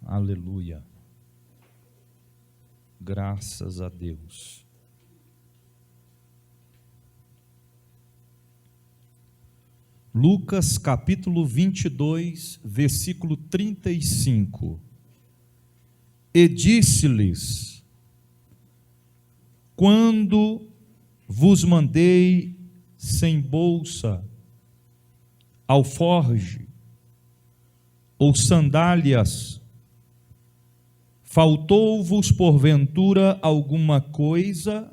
Aleluia. Graças a Deus. Lucas capítulo 22, versículo 35. E disse-lhes: quando vos mandei sem bolsa, alforge ou sandálias, faltou-vos porventura alguma coisa?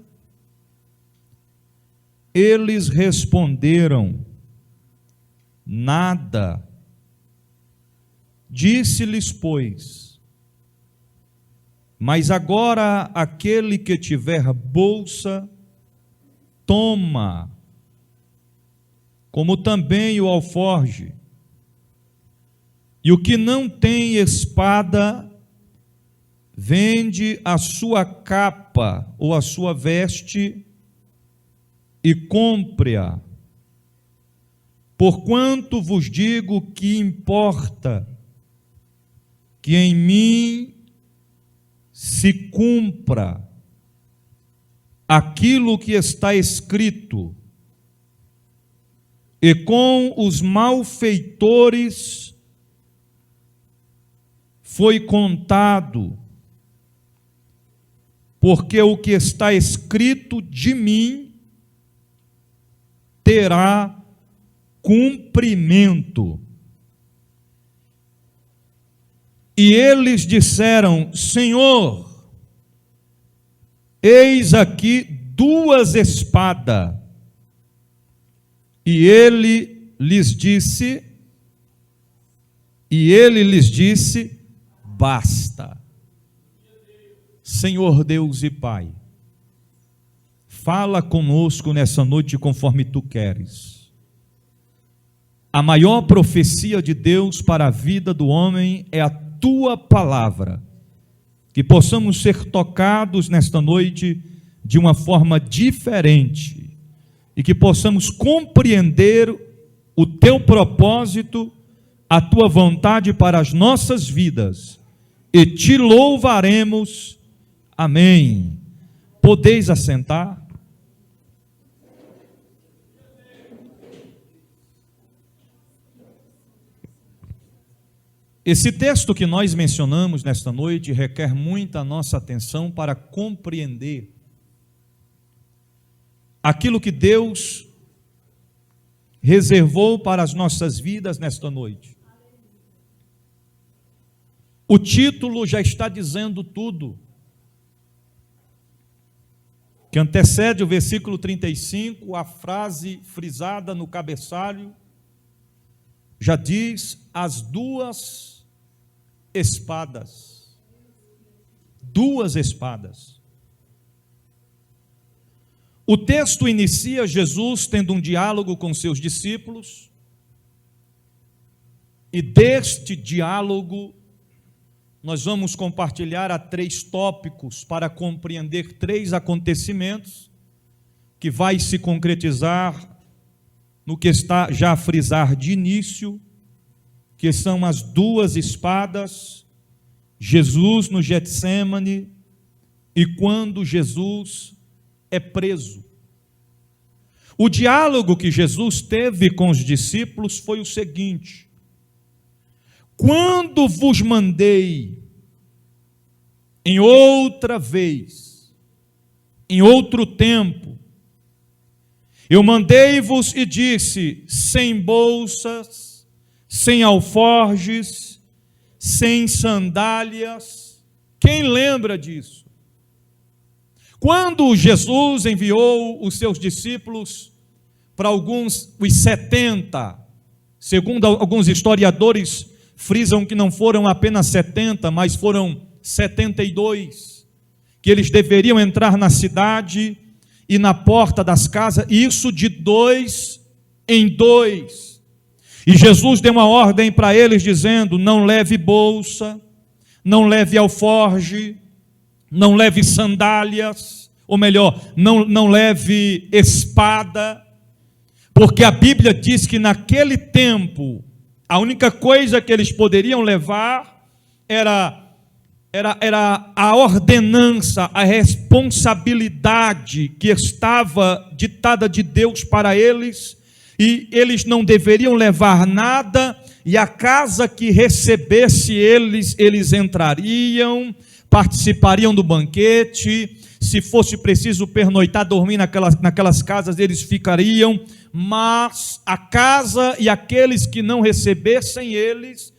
Eles responderam: nada. Disse-lhes, pois: mas agora aquele que tiver bolsa, toma, como também o alforge. E o que não tem espada, vende a sua capa ou a sua veste e compre-a. Porquanto vos digo que importa que em mim se cumpra aquilo que está escrito, e com os malfeitores foi contado, porque o que está escrito de mim terá cumprimento. E eles disseram: Senhor, eis aqui 2 espadas. E ele lhes disse, basta. Senhor Deus e Pai, fala conosco nessa noite conforme Tu queres. A maior profecia de Deus para a vida do homem é a Tua palavra. Que possamos ser tocados nesta noite de uma forma diferente e que possamos compreender o Teu propósito, a Tua vontade para as nossas vidas, e Te louvaremos. Amém. Podeis assentar? Esse texto que nós mencionamos nesta noite requer muita nossa atenção para compreender aquilo que Deus reservou para as nossas vidas nesta noite. O título já está dizendo tudo, que antecede o versículo 35, a frase frisada no cabeçalho, já diz: as 2 espadas. 2 espadas. O texto inicia Jesus tendo um diálogo com seus discípulos, e deste diálogo nós vamos compartilhar a 3 tópicos para compreender 3 acontecimentos que vai se concretizar no que está já a frisar de início, que são as 2 espadas, Jesus no Getsêmani e quando Jesus é preso. O diálogo que Jesus teve com os discípulos foi o seguinte: quando vos mandei em outra vez, em outro tempo, eu mandei-vos e disse: sem bolsas, sem alforjes, sem sandálias. Quem lembra disso? Quando Jesus enviou os seus discípulos para os 70, segundo alguns historiadores, frisam que não foram apenas 70, mas foram 72, que eles deveriam entrar na cidade e na porta das casas, isso de 2 em 2. E Jesus deu uma ordem para eles dizendo: não leve bolsa, não leve alforge, não leve sandálias, ou melhor, não leve espada, porque a Bíblia diz que naquele tempo a única coisa que eles poderiam levar era era a ordenança, a responsabilidade que estava ditada de Deus para eles, e eles não deveriam levar nada, e a casa que recebesse eles entrariam, participariam do banquete, se fosse preciso pernoitar, dormir naquelas casas, eles ficariam, mas a casa e aqueles que não recebessem eles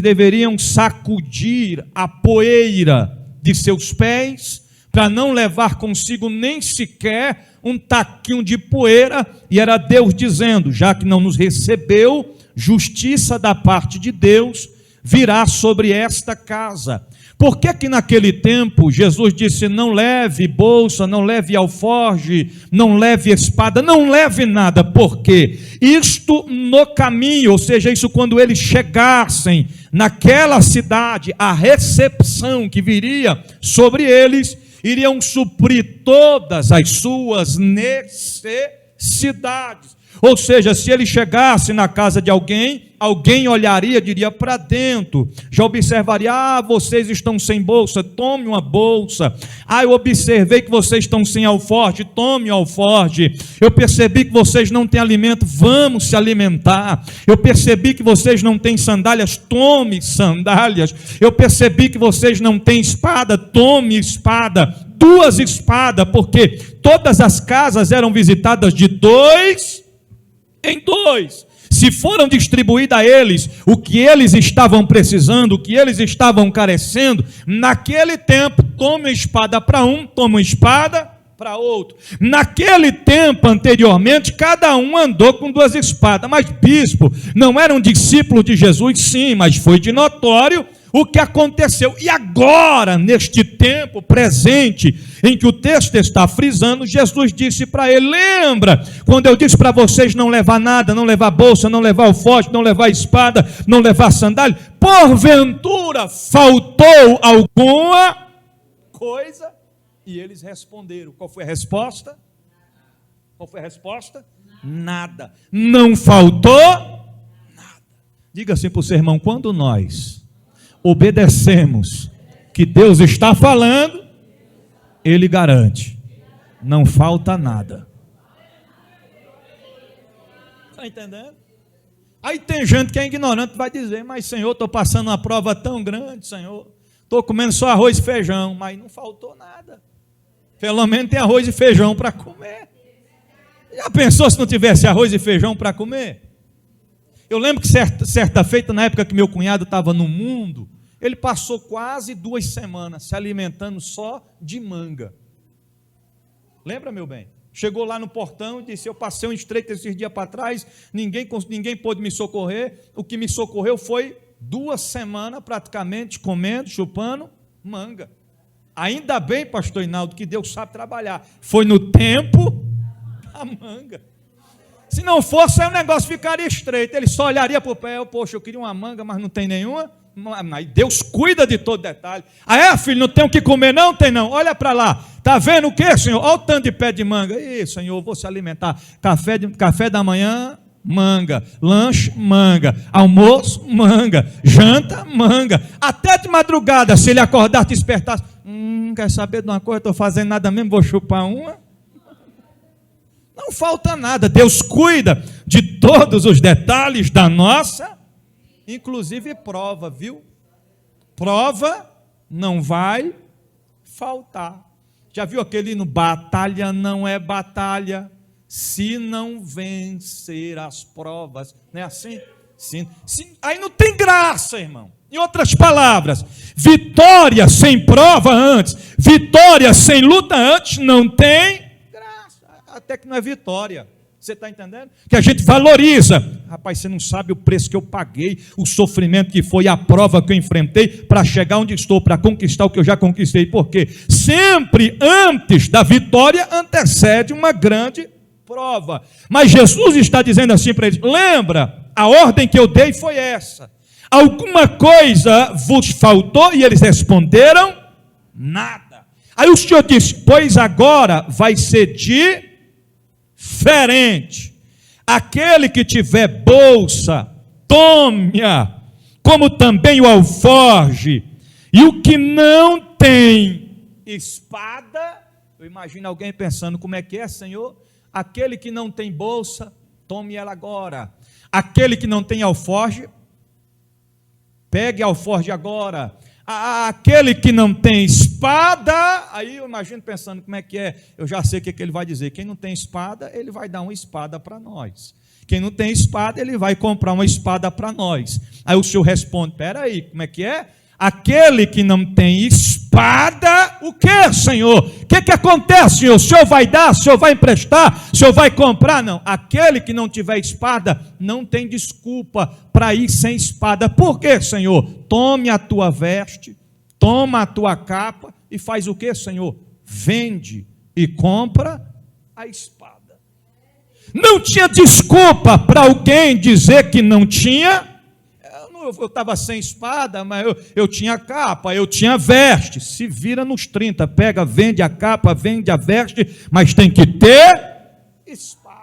deveriam sacudir a poeira de seus pés, para não levar consigo nem sequer um taquinho de poeira, e era Deus dizendo: já que não nos recebeu, justiça da parte de Deus virá sobre esta casa. Por que que naquele tempo Jesus disse: não leve bolsa, não leve alforge, não leve espada, não leve nada? Porque isto no caminho, ou seja, isso quando eles chegassem naquela cidade, a recepção que viria sobre eles, iriam suprir todas as suas necessidades. Ou seja, se ele chegasse na casa de alguém, alguém olharia, diria para dentro, já observaria: vocês estão sem bolsa, tome uma bolsa. Eu observei que vocês estão sem alforje, tome um alforje. Eu percebi que vocês não têm alimento, vamos se alimentar. Eu percebi que vocês não têm sandálias, tome sandálias. Eu percebi que vocês não têm espada, tome espada, 2 espadas, porque todas as casas eram visitadas de 2 em 2. Se foram distribuídas a eles o que eles estavam precisando, o que eles estavam carecendo, naquele tempo, toma uma espada para um, toma uma espada para outro. Naquele tempo anteriormente, cada um andou com 2 espadas, mas bispo, não eram discípulos de Jesus? Sim, mas foi de notório o que aconteceu. E agora, neste tempo presente, em que o texto está frisando, Jesus disse para ele: lembra, quando eu disse para vocês não levar nada, não levar bolsa, não levar alforje, não levar espada, não levar sandália? Porventura faltou alguma coisa? E eles responderam. Qual foi a resposta? Qual foi a resposta? Nada. Não faltou nada. Diga assim para o seu irmão: quando nós obedecemos que Deus está falando, Ele garante, não falta nada. Está entendendo? Aí tem gente que é ignorante, vai dizer: mas Senhor, estou passando uma prova tão grande, Senhor, estou comendo só arroz e feijão, mas não faltou nada. Pelo menos tem arroz e feijão para comer. Já pensou se não tivesse arroz e feijão para comer? Eu lembro que certa feita, na época que meu cunhado estava no mundo, ele passou quase 2 semanas se alimentando só de manga. Lembra, meu bem? Chegou lá no portão e disse: eu passei um estreito esses dias para trás, ninguém pôde me socorrer. O que me socorreu foi 2 semanas praticamente comendo, chupando manga. Ainda bem, pastor Hinaldo, que Deus sabe trabalhar. Foi no tempo da manga. Se não fosse, aí o negócio ficaria estreito. Ele só olharia para o pé: poxa, eu queria uma manga, mas não tem nenhuma. Mas Deus cuida de todo detalhe. Filho, não tem o que comer? Não tem não. Olha para lá. Está vendo o que, Senhor? Olha o tanto de pé de manga. Senhor, vou se alimentar. Café da manhã, manga. Lanche, manga. Almoço, manga. Janta, manga. Até de madrugada, se ele acordar, te despertasse: quer saber de uma coisa? Estou fazendo nada mesmo, vou chupar uma. Não falta nada. Deus cuida de todos os detalhes da nossa, inclusive prova, viu? Prova não vai faltar. Já viu aquele hino: batalha não é batalha se não vencer as provas? Não é assim? Sim. Aí não tem graça, irmão. Em outras palavras, vitória sem prova antes, vitória sem luta antes, não tem graça. Até que não é vitória. Você está entendendo? Que a gente valoriza. Rapaz, você não sabe o preço que eu paguei, o sofrimento que foi, a prova que eu enfrentei para chegar onde estou, para conquistar o que eu já conquistei. Porque sempre antes da vitória antecede uma grande prova. Mas Jesus está dizendo assim para eles: lembra, a ordem que eu dei foi essa. Alguma coisa vos faltou? E eles responderam: nada. Aí o Senhor disse: pois agora vai ser diferente. Aquele que tiver bolsa, tome-a, como também o alforge, E o que não tem espada, eu imagino alguém pensando, como é que é, Senhor? Aquele que não tem bolsa, tome ela agora. Aquele que não tem alforje, pegue a alforje agora. Aquele que não tem espada, aí eu imagino pensando, como é que é? Eu já sei o que ele vai dizer. Quem não tem espada, ele vai dar uma espada para nós. Quem não tem espada, ele vai comprar uma espada para nós. Aí o Senhor responde, peraí, como é que é? Aquele que não tem espada, o que, Senhor? O que acontece, Senhor? O Senhor vai dar? O Senhor vai emprestar? O Senhor vai comprar? Não. Aquele que não tiver espada, não tem desculpa para ir sem espada. Por quê, Senhor? Tome a tua veste, toma a tua capa e faz o que, Senhor? Vende e compra a espada. Não tinha desculpa para alguém dizer que não tinha. Eu estava sem espada, mas eu tinha capa, eu tinha veste. Se vira nos 30, pega, vende a capa, vende a veste, mas tem que ter espada.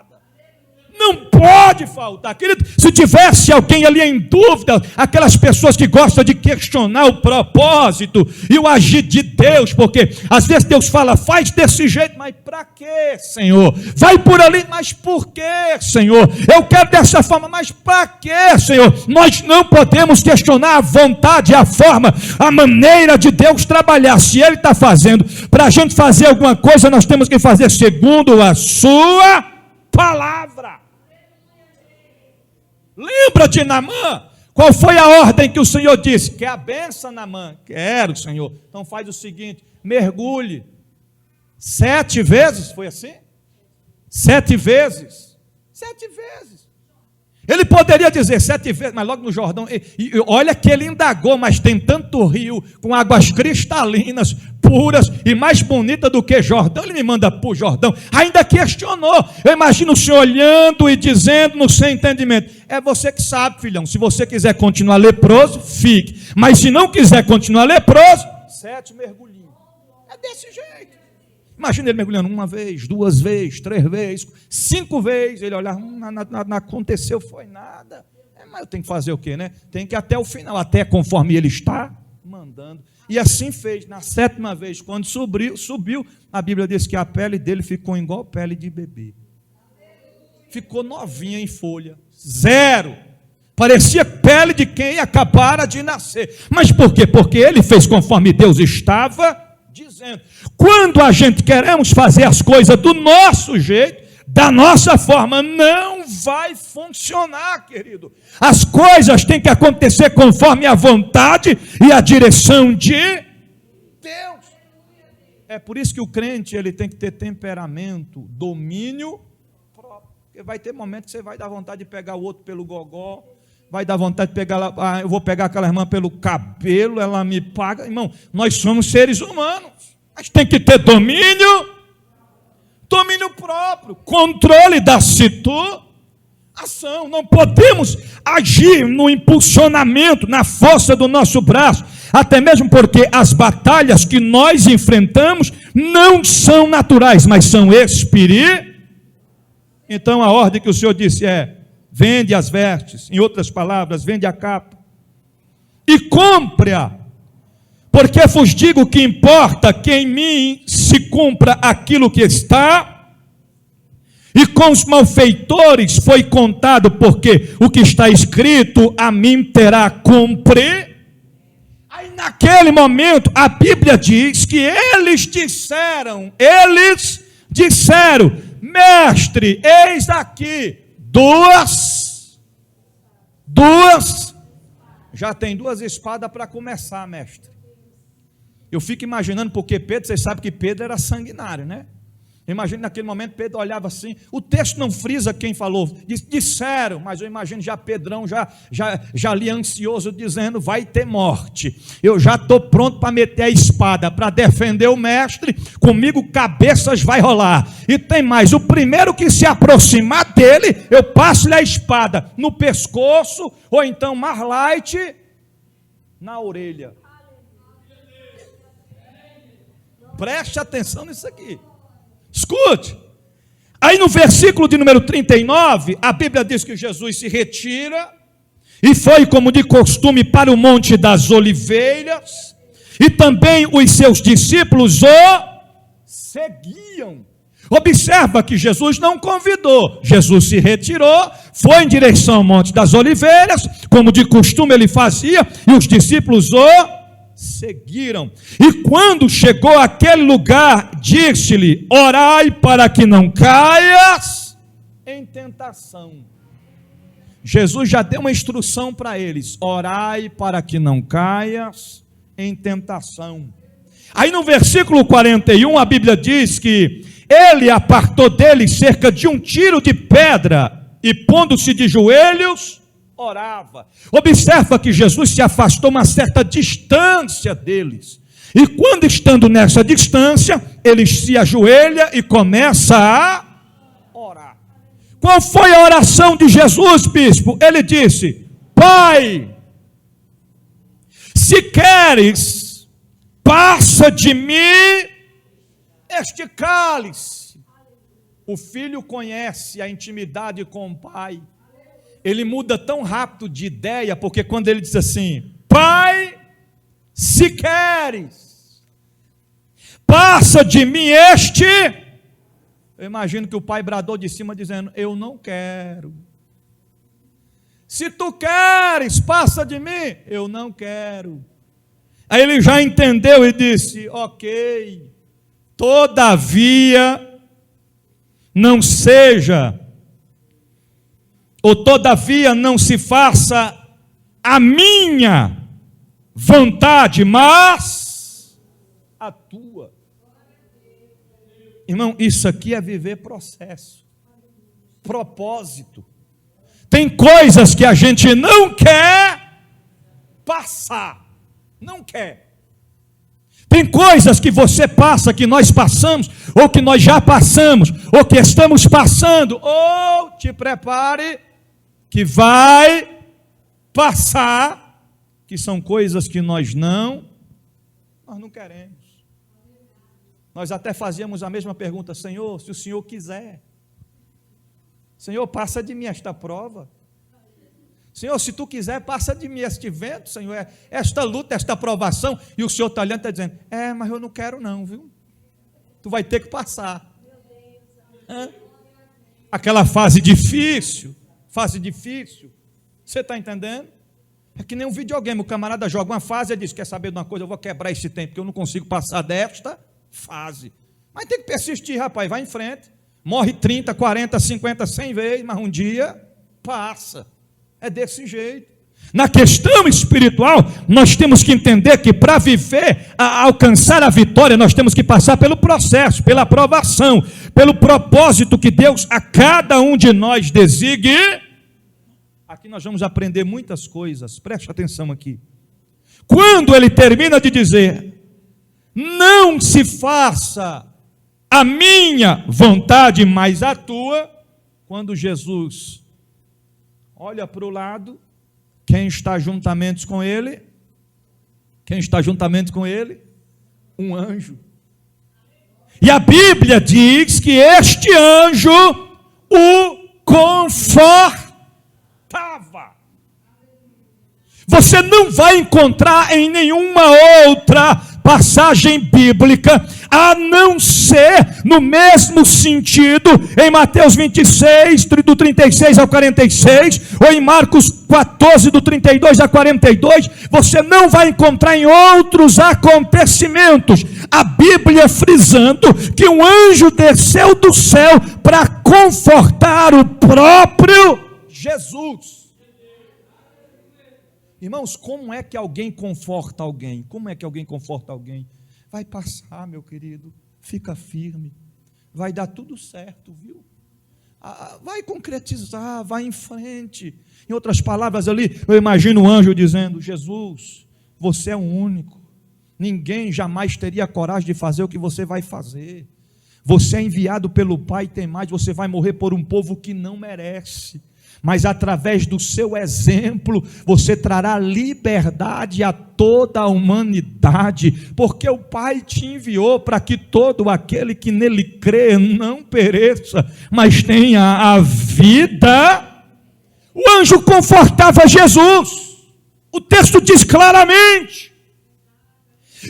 Não pode faltar. Querido, se tivesse alguém ali em dúvida, aquelas pessoas que gostam de questionar o propósito e o agir de Deus, porque às vezes Deus fala, faz desse jeito, mas para quê, Senhor? Vai por ali, mas por quê, Senhor? Eu quero dessa forma, mas para quê, Senhor? Nós não podemos questionar a vontade, a forma, a maneira de Deus trabalhar. Se Ele está fazendo, para a gente fazer alguma coisa, nós temos que fazer segundo a sua palavra. Lembra de Naamã? Qual foi a ordem que o Senhor disse? Quer a benção, Naamã? Quero, Senhor. Então faz o seguinte, mergulhe 7 vezes, foi assim? 7 vezes. 7 vezes. Ele poderia dizer 7 vezes, mas logo no Jordão, e olha que ele indagou, mas tem tanto rio, com águas cristalinas, puras e mais bonita do que Jordão. Ele me manda para o Jordão, ainda questionou. Eu imagino o Senhor olhando e dizendo no seu entendimento, é você que sabe, filhão, se você quiser continuar leproso, fique, mas se não quiser continuar leproso, 7 mergulhinhos, é desse jeito. Imagina ele mergulhando 1 vez, 2 vezes, 3 vezes, 5 vezes, ele olhar, não aconteceu, foi nada. Mas eu tenho que fazer o quê, né? Tem que ir até o final, até conforme ele está mandando. E assim fez, na 7ª vez, quando subiu, a Bíblia diz que a pele dele ficou igual pele de bebê. Ficou novinha em folha, 0. Parecia pele de quem acabara de nascer. Mas por quê? Porque ele fez conforme Deus estava dizendo. Quando a gente queremos fazer as coisas do nosso jeito, da nossa forma, não vai funcionar, querido. As coisas têm que acontecer conforme a vontade e a direção de Deus. É por isso que o crente ele tem que ter temperamento, domínio próprio. Porque vai ter momento que você vai dar vontade de pegar o outro pelo gogó, vai dar vontade de pegar, eu vou pegar aquela irmã pelo cabelo, ela me paga. Irmão, nós somos seres humanos, mas tem que ter domínio próprio, controle da situação. Não podemos agir no impulsionamento, na força do nosso braço, até mesmo porque as batalhas que nós enfrentamos não são naturais, mas são espirituais. Então a ordem que o Senhor disse é, vende as vestes, em outras palavras, vende a capa, e compre-a, porque vos digo que importa que em mim se cumpra aquilo que está, e com os malfeitores foi contado, porque o que está escrito a mim terá cumprir. Aí naquele momento a Bíblia diz que eles disseram, mestre, eis aqui duas, já tem 2 espadas para começar, mestre. Eu fico imaginando, porque Pedro, vocês sabem que Pedro era sanguinário, né? Imagino naquele momento Pedro olhava assim, o texto não frisa quem falou, disseram, mas eu imagino já Pedrão, já ali ansioso, dizendo, vai ter morte, eu já estou pronto para meter a espada, para defender o mestre, comigo cabeças vai rolar, e tem mais, o primeiro que se aproximar dele, eu passo-lhe a espada no pescoço, ou então mais light, na orelha. Preste atenção nisso aqui. Escute, aí no versículo de número 39, a Bíblia diz que Jesus se retira e foi como de costume para o Monte das Oliveiras. e também os seus discípulos o seguiam. Observa que Jesus não convidou, Jesus se retirou, foi em direção ao Monte das Oliveiras, como de costume ele fazia, e os discípulos o seguiram. E quando chegou àquele lugar, disse-lhe: orai para que não caias em tentação. Jesus já deu uma instrução para eles: orai para que não caias em tentação. Aí no versículo 41 a Bíblia diz que ele apartou dele cerca de 1 tiro de pedra e pondo-se de joelhos, orava. Observa que Jesus se afastou uma certa distância deles. E quando estando nessa distância, ele se ajoelha e começa a orar. Qual foi a oração de Jesus, bispo? Ele disse: Pai, se queres, passa de mim este cálice. O filho conhece a intimidade com o pai. Ele muda tão rápido de ideia, porque quando ele diz assim: Pai, se queres, passa de mim este. Eu imagino que o pai bradou de cima dizendo: eu não quero. Se tu queres, passa de mim. Eu não quero. Aí ele já entendeu e disse: ok. Todavia, não seja, ou todavia não se faça a minha vontade, mas a tua. Irmão, isso aqui é viver processo, propósito. Tem coisas que a gente não quer passar, não quer. Tem coisas que você passa, que nós passamos, ou que nós já passamos, ou que estamos passando, ou te prepare, que vai passar, que são coisas que nós não queremos. Nós até fazíamos a mesma pergunta: Senhor, se o Senhor quiser, Senhor, passa de mim esta prova. Senhor, se tu quiser, passa de mim este vento, Senhor, esta luta, esta provação. E o Senhor está olhando e está dizendo: mas eu não quero não, viu? Tu vai ter que passar. Aquela fase difícil, você está entendendo? É que nem um videogame, o camarada joga uma fase e diz: quer saber de uma coisa, eu vou quebrar esse tempo, porque eu não consigo passar desta fase. Mas tem que persistir, rapaz, vai em frente. Morre 30, 40, 50, 100 vezes, mas um dia passa. É desse jeito. Na questão espiritual, nós temos que entender que para viver, alcançar a vitória, nós temos que passar pelo processo, pela aprovação, pelo propósito que Deus a cada um de nós designe. Aqui nós vamos aprender muitas coisas, preste atenção aqui. Quando ele termina de dizer: não se faça a minha vontade, mas a tua, quando Jesus olha para o lado, quem está juntamente com ele? Quem está juntamente com ele? Um anjo. E a Bíblia diz que este anjo o confortava. Você não vai encontrar em nenhuma outra passagem bíblica, a não ser no mesmo sentido em Mateus 26, do 36 ao 46, ou em Marcos 14, do 32 a 42, você não vai encontrar em outros acontecimentos a Bíblia frisando que um anjo desceu do céu para confortar o próprio Jesus. Irmãos, como é que alguém conforta alguém? Como é que alguém conforta alguém? Vai passar, meu querido, fica firme, vai dar tudo certo, viu? Vai concretizar, vai em frente. Em outras palavras ali, eu imagino o anjo dizendo: Jesus, você é o único, ninguém jamais teria coragem de fazer o que você vai fazer. Você é enviado pelo Pai, tem mais, você vai morrer por um povo que não merece. Mas através do seu exemplo, você trará liberdade a toda a humanidade, porque o Pai te enviou para que todo aquele que nele crê não pereça, mas tenha a vida. O anjo confortava Jesus, o texto diz claramente.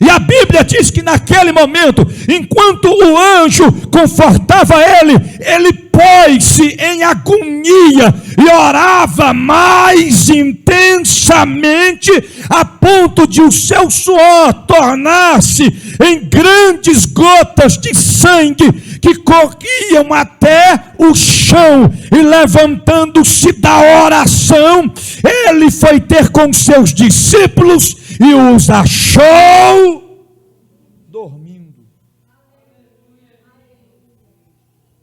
E a Bíblia diz que naquele momento, enquanto o anjo confortava ele pôs-se em agonia e orava mais intensamente, a ponto de o seu suor tornar-se em grandes gotas de sangue que corriam até o chão. E levantando-se da oração, ele foi ter com seus discípulos e os achou dormindo.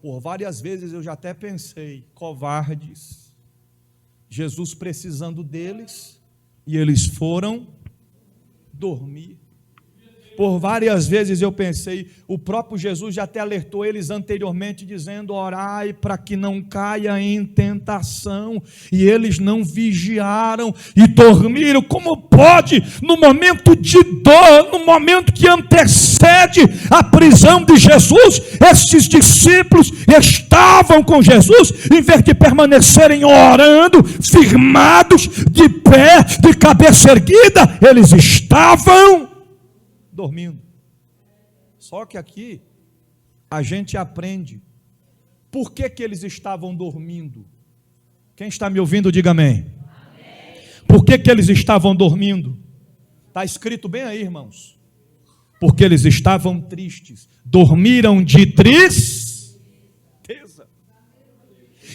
Por várias vezes eu já até pensei, covardes, Jesus precisando deles, e eles foram dormir. Por várias vezes eu pensei, o próprio Jesus já até alertou eles anteriormente, dizendo: orai para que não caia em tentação, e eles não vigiaram e dormiram. Como pode, no momento de dor, no momento que antecede a prisão de Jesus, esses discípulos estavam com Jesus, em vez de permanecerem orando, firmados, de pé, de cabeça erguida, eles estavam dormindo. Só que aqui a gente aprende por que eles estavam dormindo. Quem está me ouvindo, diga amém. Por que eles estavam dormindo? Está escrito bem aí, irmãos. Porque eles estavam tristes, dormiram de tristeza.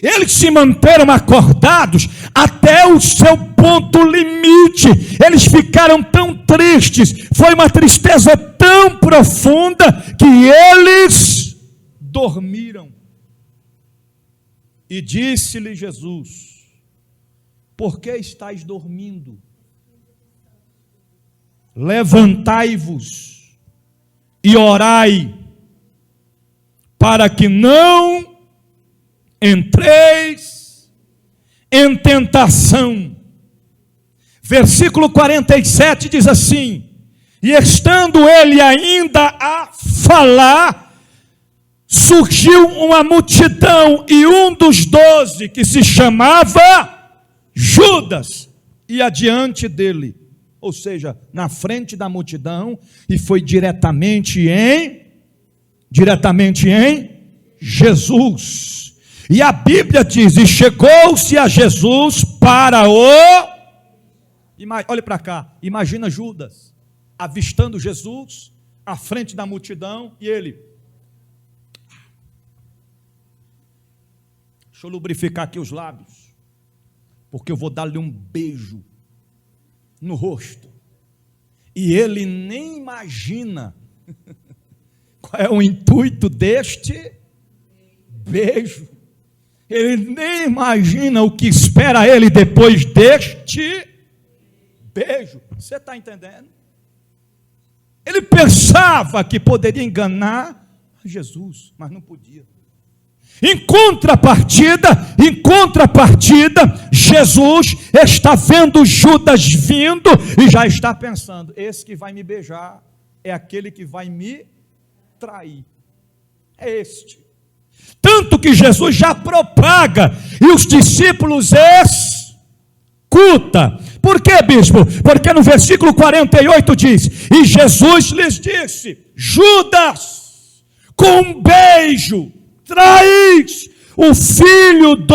Eles se manteram acordados até o seu ponto limite. Eles ficaram tão tristes, foi uma tristeza tão profunda, que eles dormiram. E disse-lhe Jesus: por que estáis dormindo? Levantai-vos e orai, para que não entreis em tentação. Versículo 47 diz assim: e estando ele ainda a falar, surgiu uma multidão, e um dos 12, que se chamava Judas, ia adiante dele, ou seja, na frente da multidão, e foi diretamente em Jesus. E a Bíblia diz: e chegou-se a Jesus para o... Olhe para cá, imagina Judas avistando Jesus à frente da multidão, e ele: deixa eu lubrificar aqui os lábios, porque eu vou dar-lhe um beijo no rosto. E ele nem imagina qual é o intuito deste beijo. Ele nem imagina o que espera ele depois deste beijo. Você está entendendo? Ele pensava que poderia enganar Jesus, mas não podia. Em contrapartida, Jesus está vendo Judas vindo e já está pensando: esse que vai me beijar é aquele que vai me trair. É este. Tanto que Jesus já propaga e os discípulos escutam. Por quê, bispo? Porque no versículo 48 diz: e Jesus lhes disse: Judas, com um beijo traís o filho do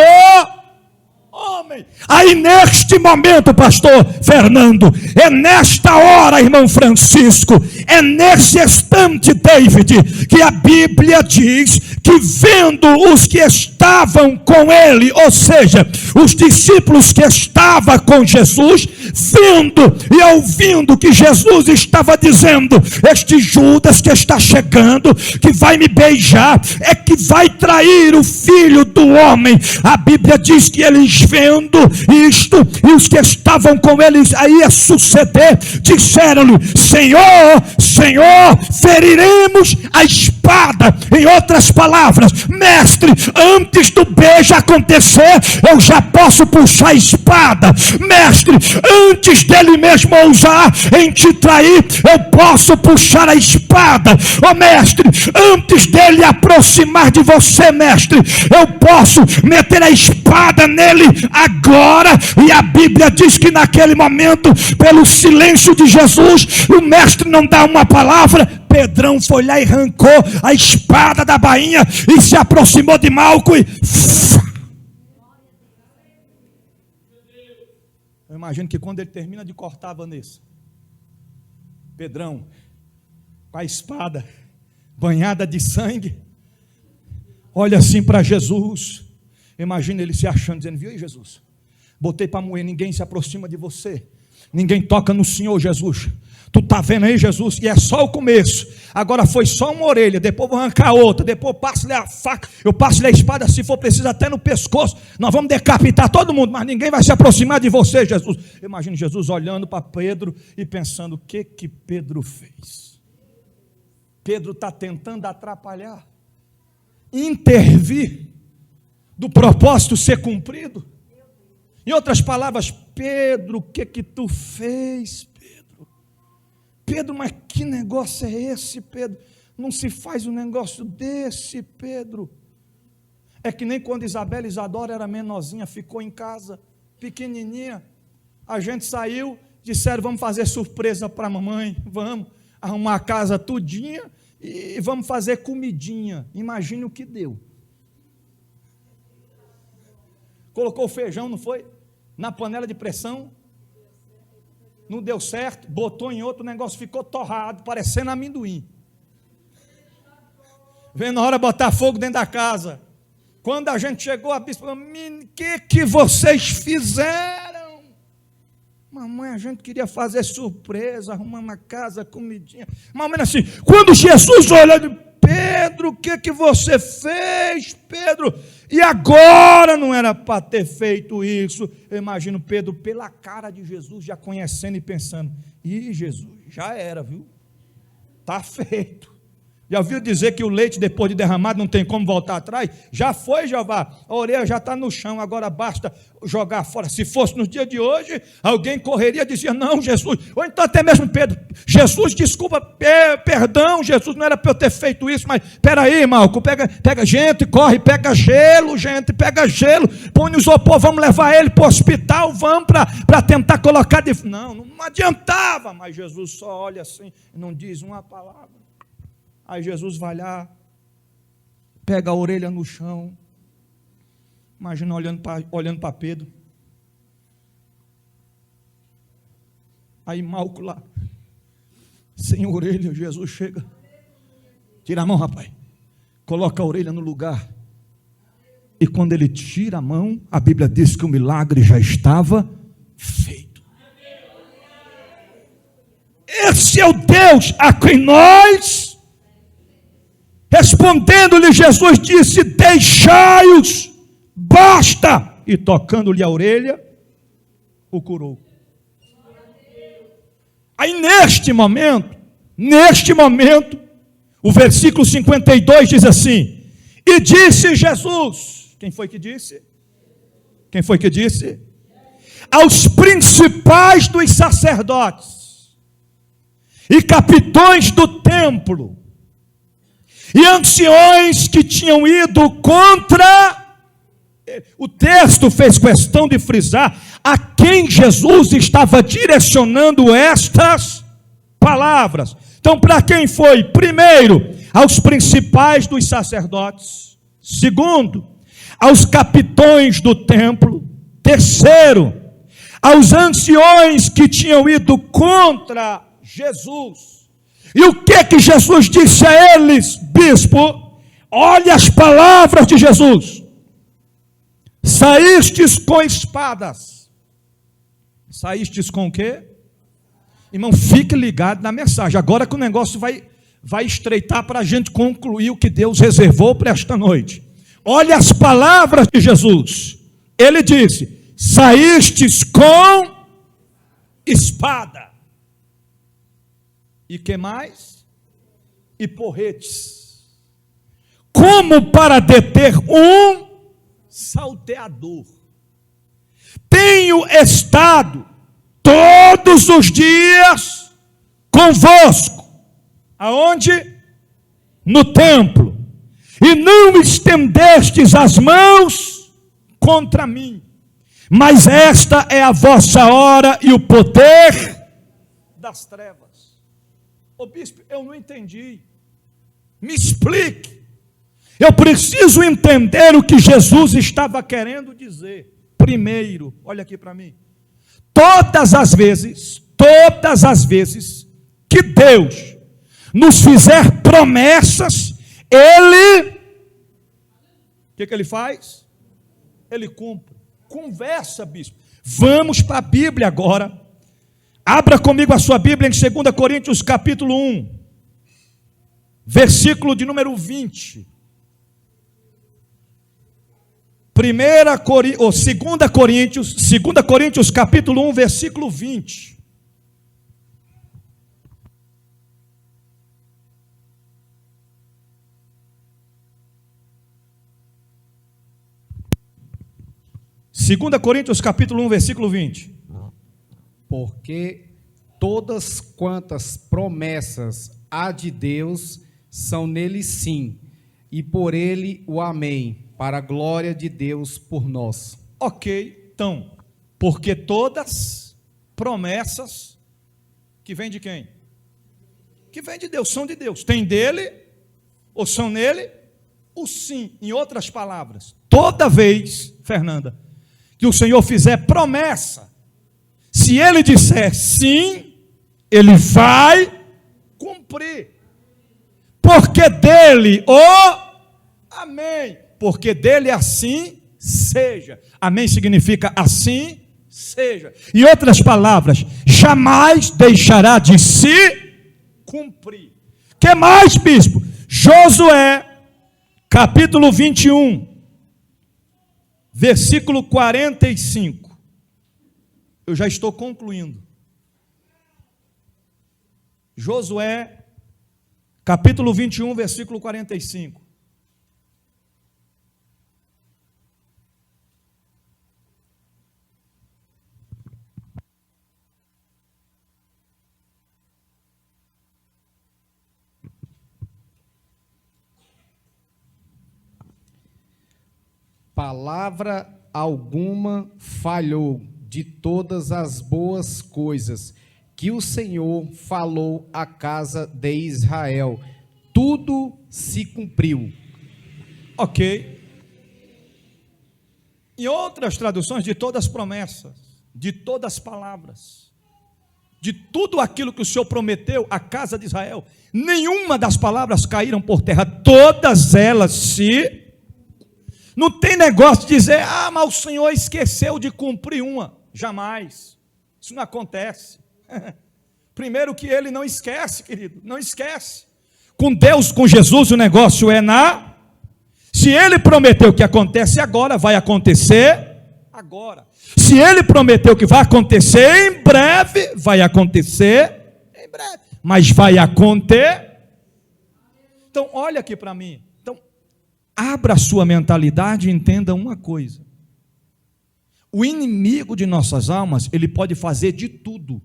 homem. Aí neste momento, pastor Fernando, é nesta hora, irmão Francisco, é nesse instante, David, que a Bíblia diz que vendo os que estavam com ele, ou seja, os discípulos que estavam com Jesus, vendo e ouvindo que Jesus estava dizendo: este Judas que está chegando, que vai me beijar, é que vai trair o filho do homem. A Bíblia diz que eles vendo isto, e os que estavam com eles aí a suceder, disseram-lhe: Senhor, Senhor, feriremos a espada. Em outras palavras, palavras: mestre, antes do beijo acontecer, eu já posso puxar a espada. Mestre, antes dele mesmo ousar em te trair, eu posso puxar a espada. Ó mestre, antes dele aproximar de você, mestre, eu posso meter a espada nele agora. E a Bíblia diz que naquele momento, pelo silêncio de Jesus, o mestre não dá uma palavra. Pedrão foi lá e arrancou a espada da bainha e se aproximou de Malco e... Eu imagino que quando ele termina de cortar a Vanessa, Pedrão, com a espada banhada de sangue, olha assim para Jesus. Imagina ele se achando, dizendo: viu aí, Jesus, botei para moer, ninguém se aproxima de você, ninguém toca no Senhor, Jesus. Tu está vendo aí, Jesus? E é só o começo. Agora foi só uma orelha, depois vou arrancar outra, depois eu passo-lhe a faca, eu passo-lhe a espada, se for preciso até no pescoço. Nós vamos decapitar todo mundo, mas ninguém vai se aproximar de você, Jesus. Imagina Jesus olhando para Pedro e pensando: o que Pedro fez? Pedro está tentando atrapalhar, intervir do propósito ser cumprido. Em outras palavras: Pedro, o que tu fez, Pedro, mas que negócio é esse, Pedro? Não se faz um negócio desse, Pedro. É que nem quando Isabela Isadora era menorzinha, ficou em casa, pequenininha. A gente saiu, disseram: vamos fazer surpresa para a mamãe, vamos arrumar a casa tudinha e vamos fazer comidinha. Imagine o que deu. Colocou o feijão, não foi? Na panela de pressão. Não deu certo, botou em outro, o negócio ficou torrado, parecendo amendoim. Vem na hora botar fogo dentro da casa. Quando a gente chegou, a bispa falou: o que vocês fizeram? Mamãe, a gente queria fazer surpresa, arrumar uma casa, comidinha. Mamãe assim, quando Jesus olhou: Pedro, o que você fez, Pedro? E agora não era para ter feito isso. Eu imagino Pedro, pela cara de Jesus, já conhecendo e pensando: ih, Jesus, já era, viu? Está feito. Já ouviu dizer que o leite, depois de derramado, não tem como voltar atrás? Já foi, Jeová. A orelha já está no chão, agora basta jogar fora. Se fosse no dia de hoje, alguém correria e dizia: não, Jesus. Ou então até mesmo Pedro: Jesus, desculpa, perdão, Jesus, não era para eu ter feito isso, mas espera aí, Malco, pega, gente, corre, pega gelo, põe no isopor, vamos levar ele para o hospital, vamos para tentar colocar de... Não adiantava, mas Jesus só olha assim e não diz uma palavra. Aí Jesus vai lá, pega a orelha no chão. Imagina olhando para Pedro. Aí Malco lá, sem orelha, Jesus chega. Tira a mão, rapaz. Coloca a orelha no lugar. E quando ele tira a mão, a Bíblia diz que o milagre já estava feito. Esse é o Deus a quem nós... Respondendo-lhe, Jesus disse: deixai-os, basta. E tocando-lhe a orelha, o curou. Aí neste momento, o versículo 52 diz assim: e disse Jesus, quem foi que disse? Aos principais dos sacerdotes e capitões do templo, e anciões que tinham ido contra, o texto fez questão de frisar a quem Jesus estava direcionando estas palavras. Então, para quem foi? Primeiro, aos principais dos sacerdotes. Segundo, aos capitões do templo. Terceiro, aos anciões que tinham ido contra Jesus. E o que Jesus disse a eles? Bispo, olhe as palavras de Jesus: saístes com espadas. Saístes com o quê? Irmão, fique ligado na mensagem, agora que o negócio vai estreitar para a gente concluir o que Deus reservou para esta noite. Olhe as palavras de Jesus. Ele disse: saístes com espada. E que mais? E porretes. como para deter um salteador. Tenho estado todos os dias convosco. Aonde? No templo. E não estendestes as mãos contra mim. Mas esta é a vossa hora e o poder das trevas. Ô bispo, eu não entendi. Me explique. Eu preciso entender o que Jesus estava querendo dizer. Primeiro, olha aqui para mim. Todas as vezes que Deus nos fizer promessas, Ele, o que ele faz? Ele cumpre. Conversa, bispo. Vamos para a Bíblia agora. Abra comigo a sua Bíblia em 2 Coríntios capítulo 1, versículo de número 20. 2 Coríntios capítulo 1, versículo 20. Segunda Coríntios capítulo 1, versículo 20. Porque todas quantas promessas há de Deus são nele sim, e por ele o amém, para a glória de Deus por nós. Ok, então, porque todas promessas que vêm de quem? Que vêm de Deus, são de Deus. Tem dele, ou são nele, o sim. Em outras palavras, toda vez, Fernanda, que o Senhor fizer promessa, se Ele disser sim, Ele vai cumprir. Porque dele, amém. Porque dele assim seja. Amém significa assim seja. Em outras palavras, jamais deixará de se cumprir. Que mais, bispo? Josué, capítulo 21, versículo 45. Eu já estou concluindo. Josué, capítulo 21, versículo 45. Palavra alguma falhou de todas as boas coisas que o Senhor falou à casa de Israel. Tudo se cumpriu. Ok. Em outras traduções, de todas as promessas, de todas as palavras, de tudo aquilo que o Senhor prometeu à casa de Israel, nenhuma das palavras caíram por terra, todas elas se... Não tem negócio de dizer, mas o Senhor esqueceu de cumprir uma. Jamais. Isso não acontece. Primeiro que Ele não esquece, querido, não esquece. Com Deus, com Jesus, o negócio é se Ele prometeu que acontece agora, vai acontecer agora. Se Ele prometeu que vai acontecer em breve, vai acontecer em breve. Mas vai acontecer. Então, olha aqui para mim. Então, abra a sua mentalidade e entenda uma coisa. O inimigo de nossas almas, ele pode fazer de tudo,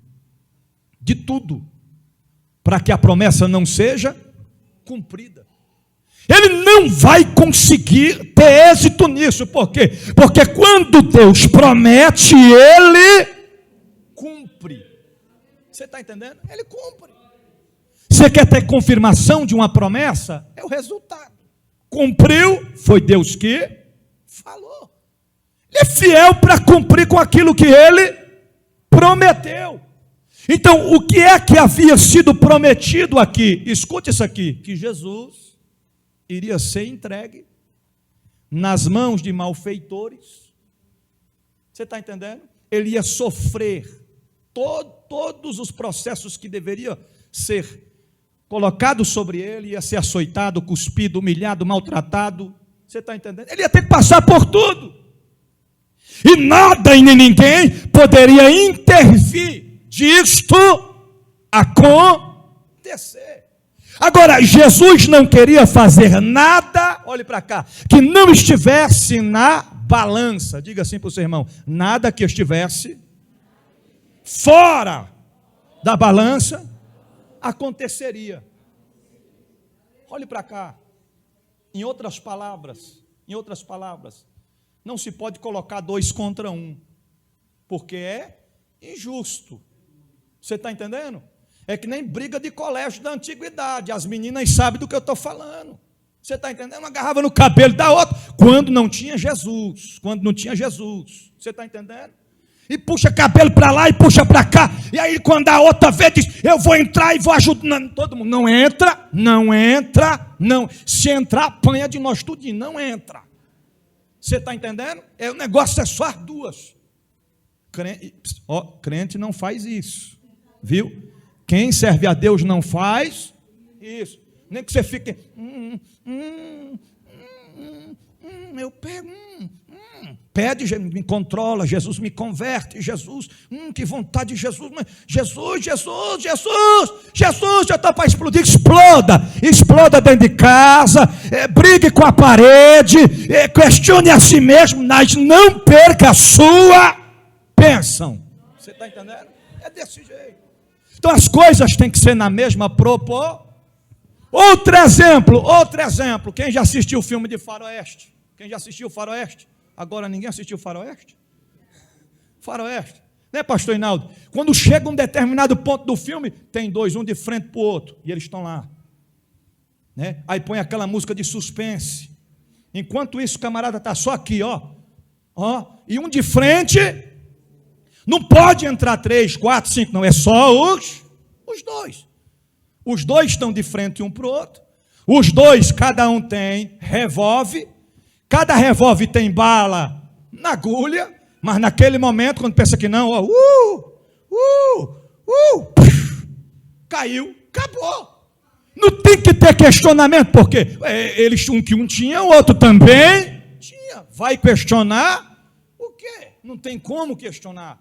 para que a promessa não seja cumprida. Ele não vai conseguir ter êxito nisso. Por quê? Porque quando Deus promete, Ele cumpre. Você está entendendo? Ele cumpre. Você quer ter confirmação de uma promessa? É o resultado. Cumpriu, foi Deus que falou. Ele é fiel para cumprir com aquilo que Ele prometeu. Então, o que é que havia sido prometido aqui? Escute isso aqui, que Jesus iria ser entregue nas mãos de malfeitores. Você está entendendo? Ele ia sofrer todos os processos que deveriam ser colocados sobre ele, ia ser açoitado, cuspido, humilhado, maltratado. Você está entendendo? Ele ia ter que passar por tudo. E nada e nem ninguém poderia intervir disto acontecer. Agora, Jesus não queria fazer nada, olhe para cá, que não estivesse na balança. Diga assim para o seu irmão: nada que estivesse fora da balança aconteceria. Olhe para cá. Em outras palavras, não se pode colocar 2 contra 1, porque é injusto. Você está entendendo? É que nem briga de colégio da antiguidade. As meninas sabem do que eu estou falando. Você está entendendo? Uma agarrava no cabelo da outra, quando não tinha Jesus. Você está entendendo? E puxa cabelo para lá e puxa para cá. E aí quando a outra vê, diz: eu vou entrar e vou ajudar. Todo mundo: não entra. Se entrar, apanha de nós tudinho. Não entra. Você está entendendo? O negócio é só as duas. Crente não faz isso. Viu? Quem serve a Deus não faz isso. Nem que você fique: eu pego, pede, me controla, Jesus me converte, Jesus, que vontade de Jesus, Jesus, já está para explodir, exploda dentro de casa, brigue com a parede, questione a si mesmo, mas não perca a sua bênção. Você está entendendo? É desse jeito. Então as coisas têm que ser na mesma proporção. Outro exemplo. Quem já assistiu o filme de Faroeste? Agora ninguém assistiu Faroeste? Né, pastor Hinaldo? Quando chega um determinado ponto do filme, tem 2, um de frente para o outro, e eles estão lá. Né? Aí põe aquela música de suspense. Enquanto isso, o camarada está só aqui, ó, e um de frente. Não pode entrar 3, 4, 5, não, é só os 2. Os 2 estão de frente um para o outro. Os 2, cada um tem revólver. Cada revólver tem bala na agulha. Mas naquele momento, quando pensa que não, caiu, acabou. Não tem que ter questionamento, porque eles que um tinha, o outro também tinha. Vai questionar o quê? Não tem como questionar.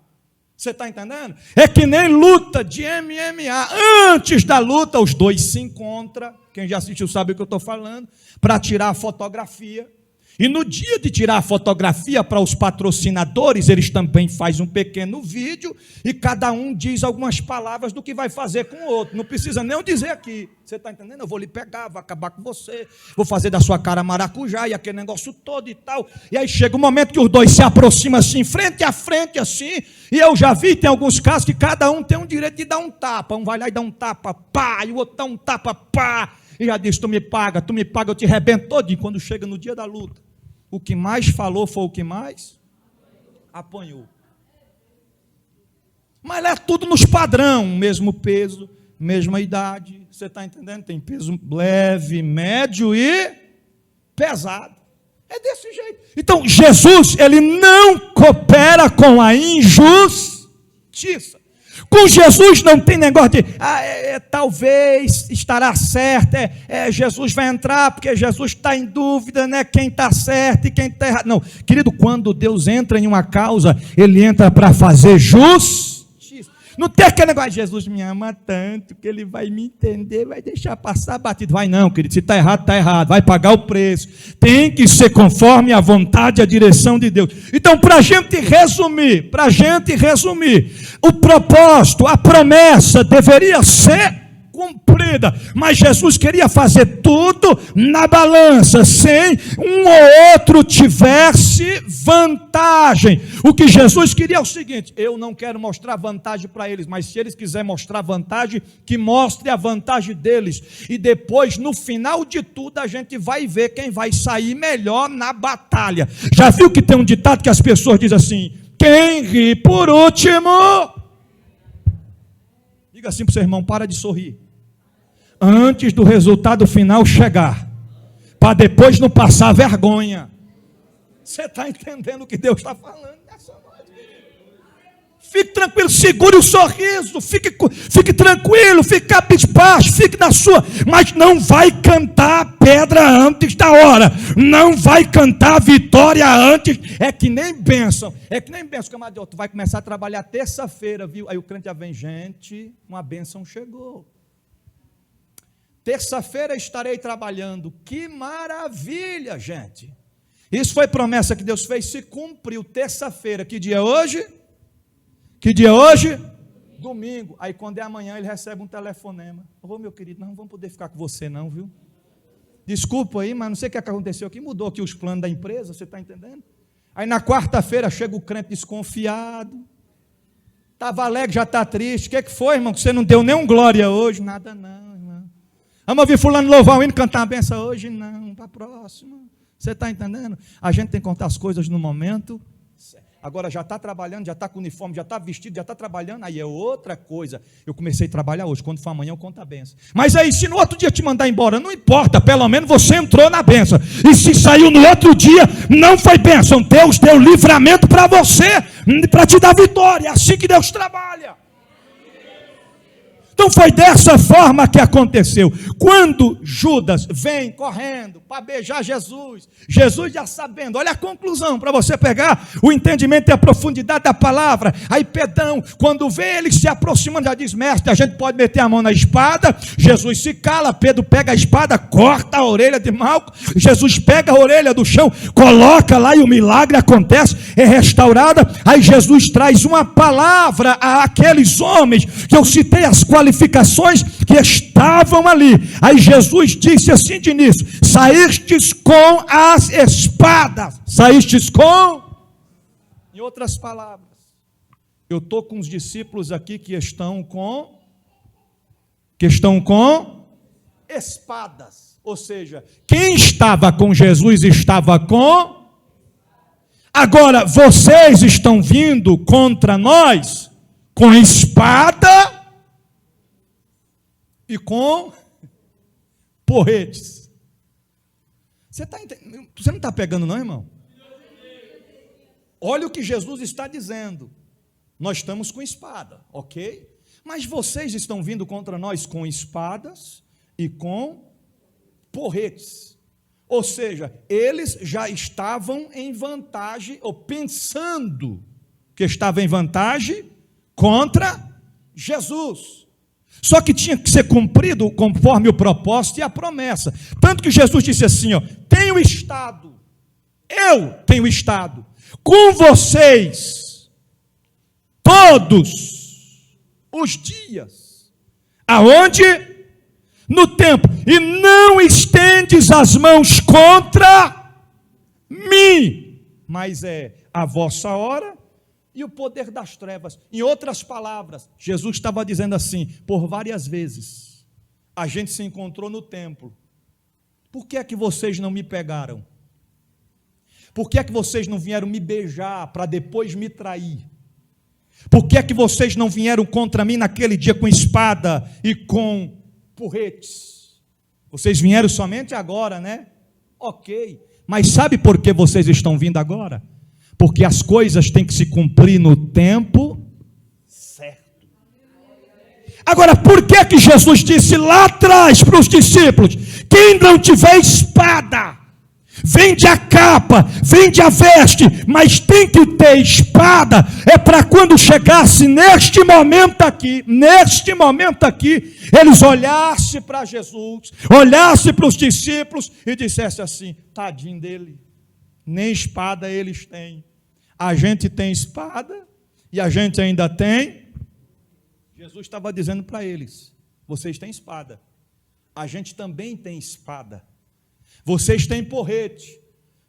Você está entendendo? É que nem luta de MMA. Antes da luta, os 2 se encontram. Quem já assistiu sabe o que eu estou falando. Para tirar a fotografia. E no dia de tirar a fotografia para os patrocinadores, eles também fazem um pequeno vídeo e cada um diz algumas palavras do que vai fazer com o outro. Não precisa nem eu dizer aqui. Você está entendendo? Eu vou lhe pegar, vou acabar com você, vou fazer da sua cara maracujá e aquele negócio todo e tal. E aí chega um momento que os 2 se aproximam assim, frente a frente assim, e eu já vi, tem alguns casos que cada um tem o direito de dar um tapa. Um vai lá e dá um tapa, pá, e o outro dá um tapa, pá, e já diz: tu me paga, eu te arrebento todo. E quando chega no dia da luta, o que mais falou foi o que mais apanhou. Mas é tudo nos padrão, mesmo peso, mesma idade. Você está entendendo? Tem peso leve, médio e pesado. É desse jeito. Então, Jesus, ele não coopera com a injustiça. Com Jesus não tem negócio de, talvez estará certo, Jesus vai entrar, porque Jesus está em dúvida, né? Quem está certo e quem está errado. Não, querido, quando Deus entra em uma causa, Ele entra para fazer justiça. Não tem aquele negócio: Jesus me ama tanto que Ele vai me entender, vai deixar passar batido. Vai não, querido, se está errado, vai pagar o preço. Tem que ser conforme a vontade e a direção de Deus. Então, para a gente resumir, o propósito, a promessa deveria ser cumprida, mas Jesus queria fazer tudo na balança, sem um ou outro tivesse vantagem. O que Jesus queria é o seguinte: eu não quero mostrar vantagem para eles, mas se eles quiserem mostrar vantagem, que mostre a vantagem deles, e depois, no final de tudo, a gente vai ver quem vai sair melhor na batalha. Já viu que tem um ditado que as pessoas dizem assim: quem ri por último... Diga assim para o seu irmão: para de sorrir antes do resultado final chegar, para depois não passar vergonha. Você está entendendo o que Deus está falando nessa noite? Fique tranquilo, segure o sorriso, fique tranquilo, fique cabisbaixo, fique na sua, mas não vai cantar pedra antes da hora, não vai cantar vitória antes. É que nem bênção, camarada. Tu vai começar a trabalhar terça-feira, viu? Aí o crente já vem: gente, uma bênção chegou. terça-feira estarei trabalhando. Que maravilha, gente. Isso foi promessa que Deus fez, se cumpriu. Terça-feira, que dia é hoje? Que dia é hoje? Domingo. Aí quando é amanhã ele recebe um telefonema. Ô meu querido, não vamos poder ficar com você não, viu? Desculpa aí, mas não sei o que aconteceu aqui, mudou aqui os planos da empresa, você está entendendo? Aí na quarta-feira chega o crente desconfiado, estava alegre, já está triste. O que foi, irmão, que você não deu nenhum glória hoje? Nada não, irmão. Vamos ouvir fulano louvar o hino, cantar uma benção hoje? Não, para a próxima. Você está entendendo? A gente tem que contar as coisas no momento certo. Agora já está trabalhando, já está com uniforme, já está vestido, já está trabalhando, aí é outra coisa. Eu comecei a trabalhar hoje, quando for amanhã eu conto a benção. Mas aí, se no outro dia te mandar embora, não importa, pelo menos você entrou na benção. E se saiu no outro dia, não foi bênção. Deus deu livramento para você, para te dar vitória. É assim que Deus trabalha. Então foi dessa forma que aconteceu. Quando Judas vem correndo para beijar Jesus, Jesus já sabendo, olha a conclusão, para você pegar o entendimento e a profundidade da palavra. Aí Pedrão, quando vê ele se aproximando, já diz: mestre, a gente pode meter a mão na espada. Jesus se cala, Pedro pega a espada, corta a orelha de Malco. Jesus pega a orelha do chão, coloca lá e o milagre acontece, é restaurada. Aí Jesus traz uma palavra àqueles homens que eu citei as qualificações que estavam ali. Aí Jesus disse assim de início: saístes com as espadas. Saístes com? Em outras palavras, eu estou com os discípulos aqui que estão com espadas. Ou seja, quem estava com Jesus estava com. Agora, vocês estão vindo contra nós com espada e com porretes. Você não está pegando não, irmão? Olha o que Jesus está dizendo. Nós estamos com espada, ok? Mas vocês estão vindo contra nós com espadas e com porretes. Ou seja, eles já estavam em vantagem, ou pensando que estavam em vantagem contra Jesus. Só que tinha que ser cumprido conforme o propósito e a promessa. Tanto que Jesus disse assim, ó: tenho estado, eu tenho estado com vocês todos os dias. Aonde? No templo. E não estendes as mãos contra mim, mas é a vossa hora e o poder das trevas. Em outras palavras, Jesus estava dizendo assim: por várias vezes a gente se encontrou no templo. Por que é que vocês não me pegaram? Por que é que vocês não vieram me beijar para depois me trair? Por que é que vocês não vieram contra mim naquele dia com espada e com porretes? Vocês vieram somente agora, né? Ok, mas sabe por que vocês estão vindo agora? Porque as coisas têm que se cumprir no tempo certo. Agora, por que que Jesus disse lá atrás para os discípulos: quem não tiver espada, vende a capa, vende a veste, mas tem que ter espada? É para quando chegasse neste momento aqui, eles olhassem para Jesus, olhassem para os discípulos e dissessem assim: tadinho dele, nem espada eles têm. A gente tem espada e a gente ainda tem. Jesus estava dizendo para eles: vocês têm espada, a gente também tem espada. Vocês têm porrete,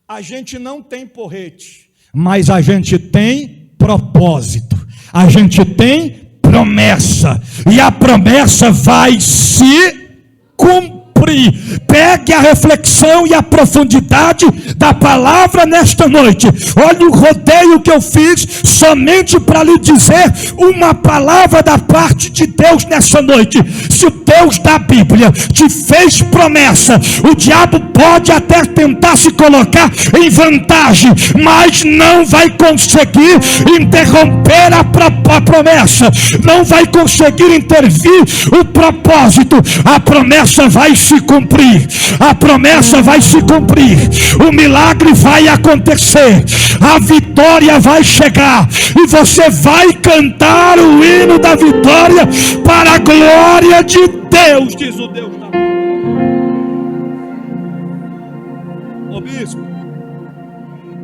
a gente não tem porrete, mas a gente tem propósito, a gente tem promessa, e a promessa vai se cumprir. Pegue a reflexão e a profundidade da palavra nesta noite. Olha o rodeio que eu fiz somente para lhe dizer uma palavra da parte de Deus nessa noite. Se o Deus da Bíblia te fez promessa, o diabo pode até tentar se colocar em vantagem, mas não vai conseguir interromper a promessa, não vai conseguir intervir o propósito. A promessa vai se cumprir, a promessa vai se cumprir, o milagre vai acontecer, a vitória vai chegar, e você vai cantar o hino da vitória para a glória de Deus, diz o Deus da Bíblia. Ô bispo,